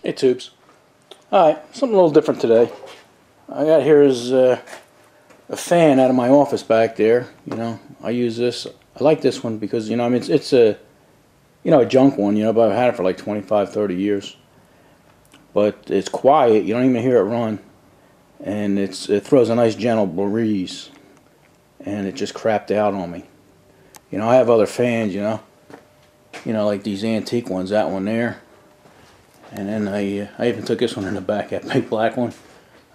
Hey tubes. Alright, something a little different today. I got here is a fan out of my office back there. You know, I use this. I like this one because, you know, I mean, it's a, you know, a junk one, you know, but I've had it for like 25, 30 years. But it's quiet. You don't even hear it run. And it throws a nice gentle breeze. And it just crapped out on me. You know, I have other fans, you know, like these antique ones, that one there. And then I even took this one in the back, that big black one.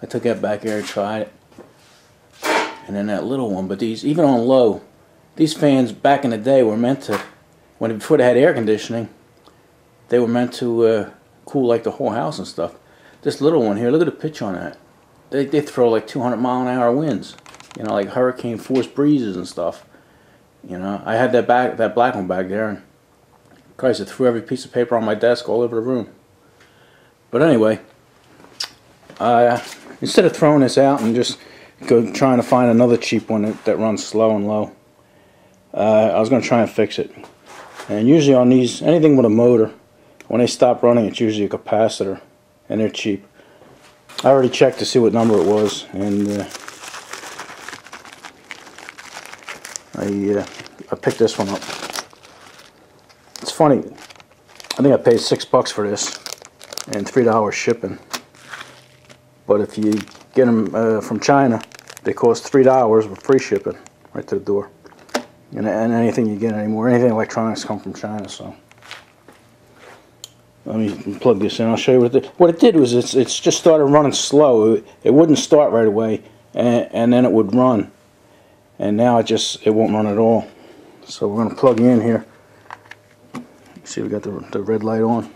I took that back there and tried it. And then that little one. But these, even on low, these fans back in the day were meant to, before they had air conditioning, they were meant to cool like the whole house and stuff. This little one here, look at the pitch on that. They throw like 200-mile-an-hour winds. You know, like hurricane force breezes and stuff. You know, I had that black one back there, and Christ, it threw every piece of paper on my desk all over the room. But anyway, instead of throwing this out and just trying to find another cheap one that runs slow and low, I was going to try and fix it. And usually on these, anything with a motor, when they stop running, it's usually a capacitor, and they're cheap. I already checked to see what number it was, and I picked this one up. It's funny, I think I paid $6 for this and $3 shipping. But if you get them from China, they cost $3 with free shipping right to the door. And anything you get anymore, anything electronics come from China. So let me plug this in. I'll show you what it did. What it did was it's just started running slow. It wouldn't start right away, and then it would run. And now it won't run at all. So we're going to plug in here. See, we got the red light on.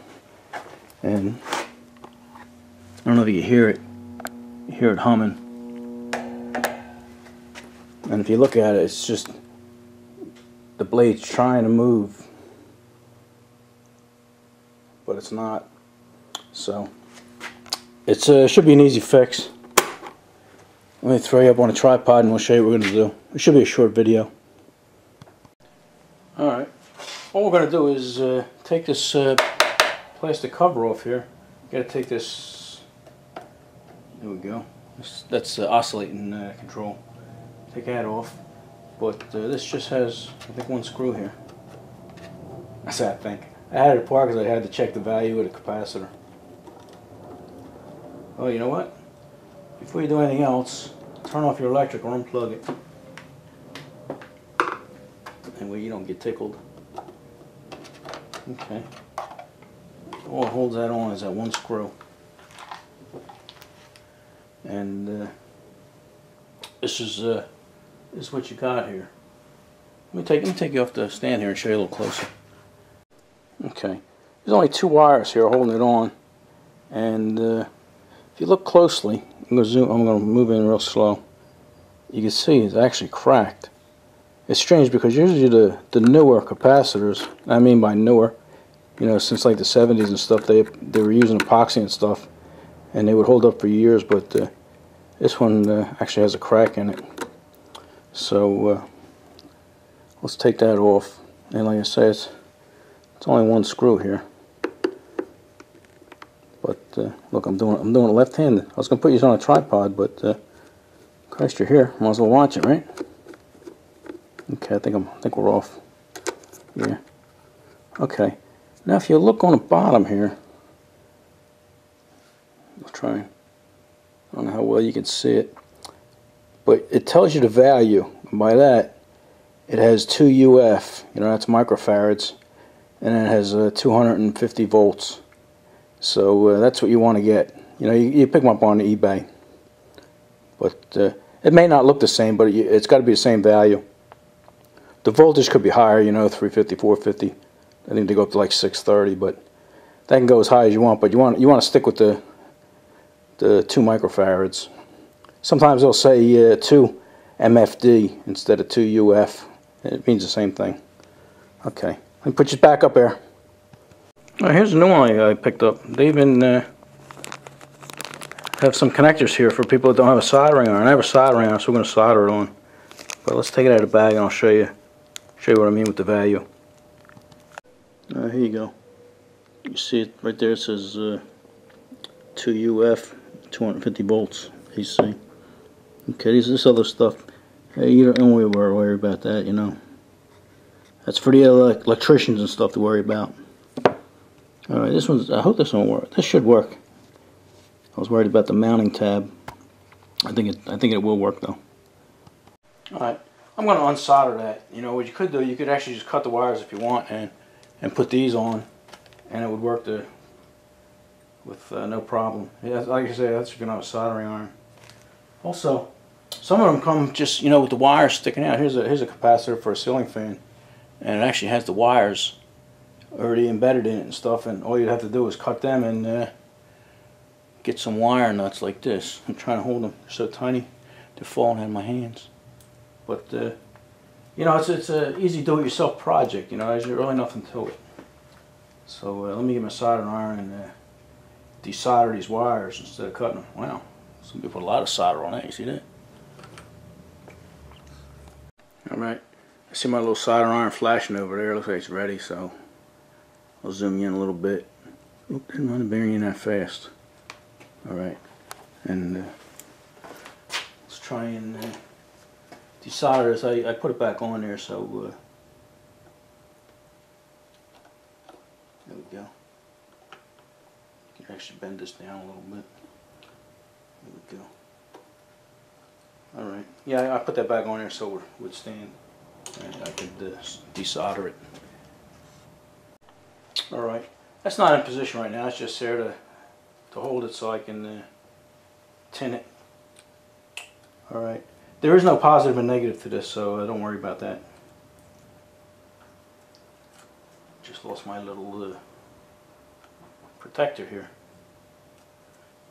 And I don't know if you hear it. You hear it humming. And if you look at it, it's just the blade's trying to move, but it's not. So it should be an easy fix. Let me throw you up on a tripod and we'll show you what we're going to do. It should be a short video. Alright, what we're going to do is take this plastic cover off here. Got to take this, there we go, that's oscillating control. Take that off, but this just has, I think, one screw here. That's what I think. I had it apart because I had to check the value of the capacitor. Oh, you know what? Before you do anything else, turn off your electric or unplug it. Anyway, you don't get tickled. Okay. All it holds that on is that one screw. And this is what you got here. Let me take you off the stand here and show you a little closer. Okay. There's only two wires here holding it on. And if you look closely, I'm going to move in real slow. You can see it's actually cracked. It's strange because usually the newer capacitors, I mean by newer, you know, since like the 70s and stuff, they were using epoxy and stuff, and they would hold up for years. But this one actually has a crack in it. So let's take that off. And like I say, it's only one screw here. But look, I'm doing it left-handed. I was gonna put you on a tripod, but Christ, you're here. Might as well watch it, right? Okay, I think we're off. Yeah. Okay. Now, if you look on the bottom here, I'll try. I don't know how well you can see it, but it tells you the value. And by that, it has 2 UF. You know, that's microfarads, and it has 250 volts. So that's what you want to get. You know, you pick them up on eBay. But it may not look the same, but it's got to be the same value. The voltage could be higher, you know, 350, 450. I think they go up to like 630, but that can go as high as you want. But you want to stick with the 2 microfarads. Sometimes they'll say 2 MFD instead of 2 UF. It means the same thing. Okay, let me put you back up there. Here's a new one I picked up. They even have some connectors here for people that don't have a soldering iron. I have a soldering iron, so we're going to solder it on. But let's take it out of the bag and I'll show you what I mean with the value. Here you go. You see it right there. It says 2 UF, 250 volts AC. Okay, this other stuff, hey, you don't worry about that, you know. That's for the electricians and stuff to worry about. Alright, this one's, I hope this one will work. This should work. I was worried about the mounting tab. I think it will work though. Alright, I'm going to unsolder that. You know, what you could do, you could actually just cut the wires if you want and put these on, and it would work with no problem. Yeah, like I said, that's if you're not a soldering iron. Also, some of them come just, you know, with the wires sticking out. Here's a capacitor for a ceiling fan, and it actually has the wires already embedded in it and stuff, and all you'd have to do is cut them and get some wire nuts like this. I'm trying to hold them. They're so tiny, they're falling out of my hands. But you know, it's a easy do-it-yourself project. You know, there's really nothing to it. So let me get my soldering iron and desolder these wires instead of cutting them. Wow, some people put a lot of solder on that. You see that? All right, I see my little soldering iron flashing over there. Looks like it's ready. So I'll zoom in a little bit. Oop, didn't want to bury in that fast. All right, and let's try and desolder this. I put it back on there, so there we go. You can actually bend this down a little bit. There we go. All right. Yeah, I put that back on there so it would stand. And I could desolder it. All right. That's not in position right now. It's just there to hold it so I can tin it. All right. There is no positive and negative to this, so don't worry about that. Just lost my little protector here.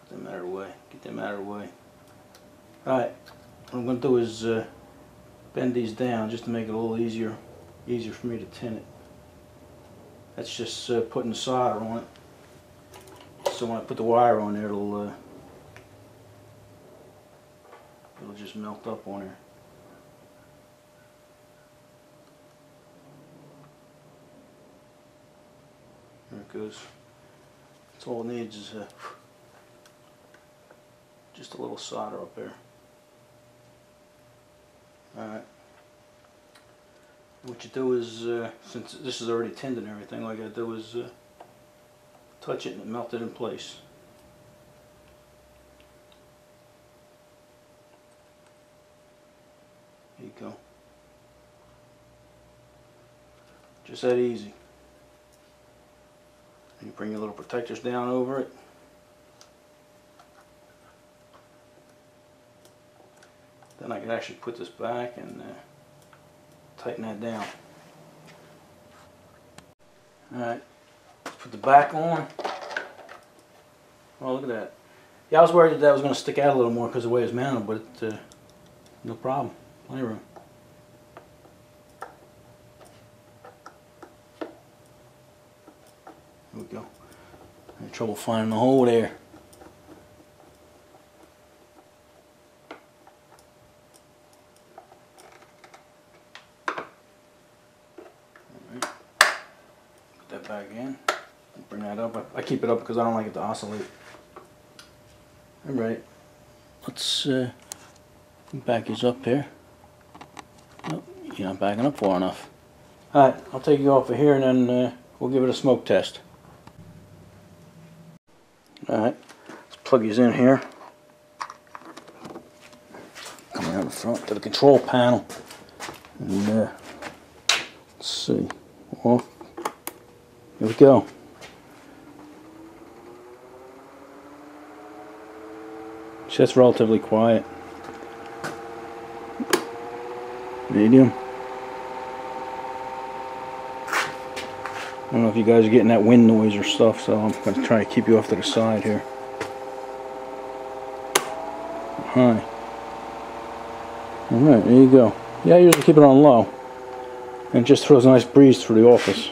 Put them out of the way. Get them out of the way. Alright, what I'm going to do is bend these down just to make it a little easier for me to tin it. That's just putting the solder on it. So when I put the wire on there, it'll just melt up on there. There it goes. That's all it needs is just a little solder up there. Alright. What you do is, since this is already tinned and everything, all I gotta do is touch it and melt it in place. There you go. Just that easy. And you bring your little protectors down over it. Then I can actually put this back and tighten that down. Alright, let's put the back on. Oh, look at that. Yeah, I was worried that was going to stick out a little more because of the way it's mounted, but no problem. Plenty of room. There we go. I had trouble finding the hole there. Alright. Put that back in. Bring that up. I keep it up because I don't like it to oscillate. Alright. Let's back these up here. Oh, you're not backing up far enough. Alright, I'll take you off of here and then we'll give it a smoke test. Alright, let's plug these in here. Coming out the front to the control panel. And let's see. Off. Here we go. That's relatively quiet. Medium. I don't know if you guys are getting that wind noise or stuff, so I'm going to try to keep you off to the side here. High. Alright, there you go. Yeah, I usually keep it on low. And it just throws a nice breeze through the office.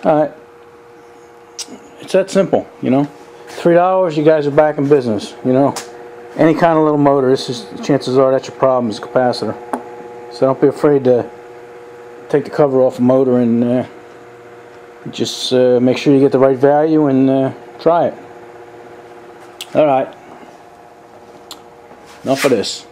Alright. It's that simple, you know. $3, you guys are back in business, you know. Any kind of little motor, this is, chances are that's your problem, is capacitor. So don't be afraid to take the cover off a motor and Just make sure you get the right value and try it. Alright. Enough of this.